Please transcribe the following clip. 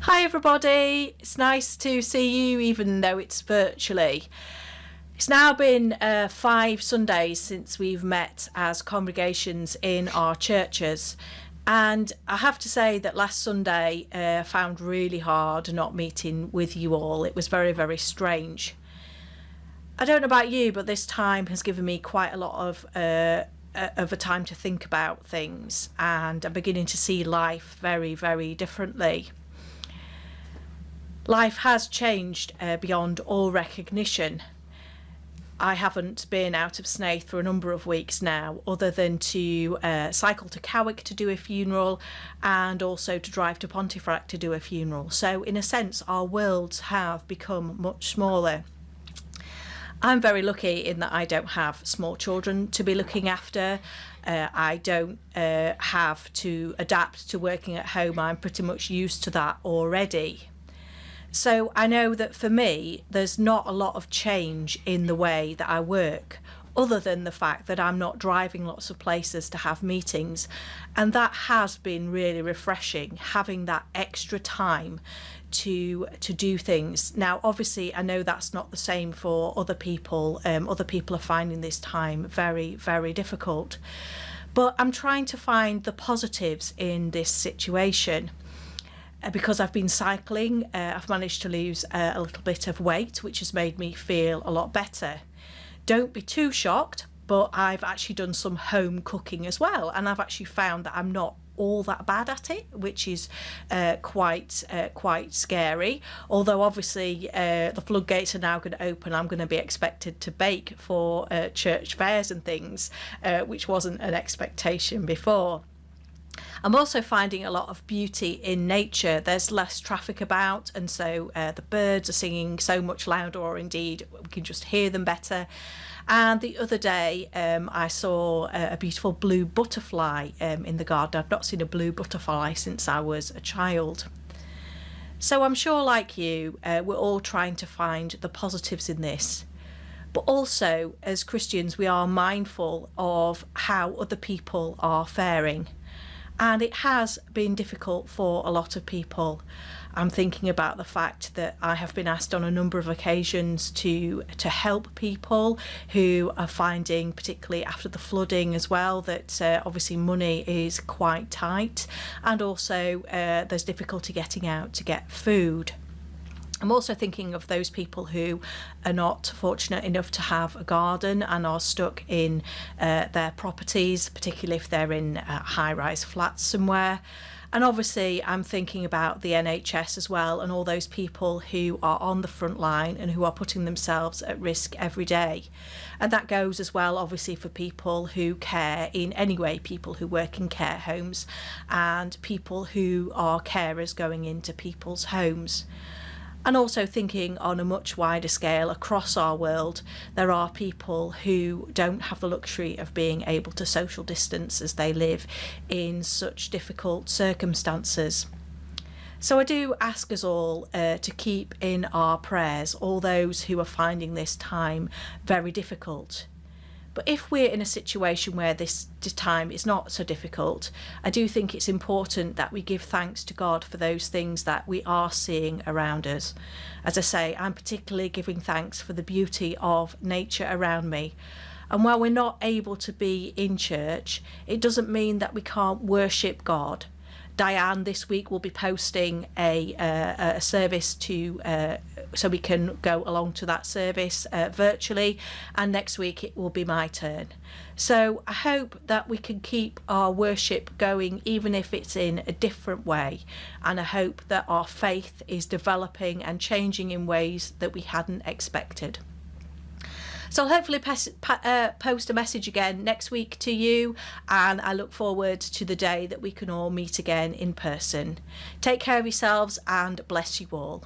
Hi everybody, it's nice to see you even though it's virtually. It's now been 5 Sundays since we've met as congregations in our churches, and I have to say that last Sunday I found really hard not meeting with you all. It was very, very strange. I don't know about you, but this time has given me quite a lot of a time to think about things, and I'm beginning to see life very, very differently. Life has changed beyond all recognition. I haven't been out of Snaith for a number of weeks now, other than to cycle to Cowick to do a funeral and also to drive to Pontefract to do a funeral. So in a sense, our worlds have become much smaller. I'm very lucky in that I don't have small children to be looking after. I don't have to adapt to working at home. I'm pretty much used to that already. So I know that for me, there's not a lot of change in the way that I work, other than the fact that I'm not driving lots of places to have meetings. And that has been really refreshing, having that extra time to do things. Now, obviously, I know that's not the same for other people. Other people are finding this time very, very difficult. But I'm trying to find the positives in this situation. Because I've been cycling, I've managed to lose a little bit of weight, which has made me feel a lot better. Don't be too shocked, but I've actually done some home cooking as well, and I've actually found that I'm not all that bad at it, which is quite scary. Although obviously the floodgates are now going to open, I'm going to be expected to bake for church fairs and things, which wasn't an expectation before. I'm also finding a lot of beauty in nature. There's less traffic about, and so the birds are singing so much louder, or indeed we can just hear them better. And the other day I saw a beautiful blue butterfly in the garden. I've not seen a blue butterfly since I was a child. So I'm sure, like you, we're all trying to find the positives in this. But also, as Christians, we are mindful of how other people are faring. And it has been difficult for a lot of people. I'm thinking about the fact that I have been asked on a number of occasions to help people who are finding, particularly after the flooding as well, that obviously money is quite tight, and also there's difficulty getting out to get food. I'm also thinking of those people who are not fortunate enough to have a garden and are stuck in their properties, particularly if they're in high-rise flats somewhere. And obviously I'm thinking about the NHS as well, and all those people who are on the front line and who are putting themselves at risk every day. And that goes as well obviously for people who care in any way, people who work in care homes and people who are carers going into people's homes. And also thinking on a much wider scale across our world, there are people who don't have the luxury of being able to social distance as they live in such difficult circumstances. So I do ask us all to keep in our prayers all those who are finding this time very difficult. But if we're in a situation where this time is not so difficult, I do think it's important that we give thanks to God for those things that we are seeing around us. As I say, I'm particularly giving thanks for the beauty of nature around me. And while we're not able to be in church, it doesn't mean that we can't worship God. Diane this week will be posting a service so we can go along to that service virtually, and next week it will be my turn. So I hope that we can keep our worship going, even if it's in a different way, and I hope that our faith is developing and changing in ways that we hadn't expected. So I'll hopefully post a message again next week to you, and I look forward to the day that we can all meet again in person. Take care of yourselves and bless you all.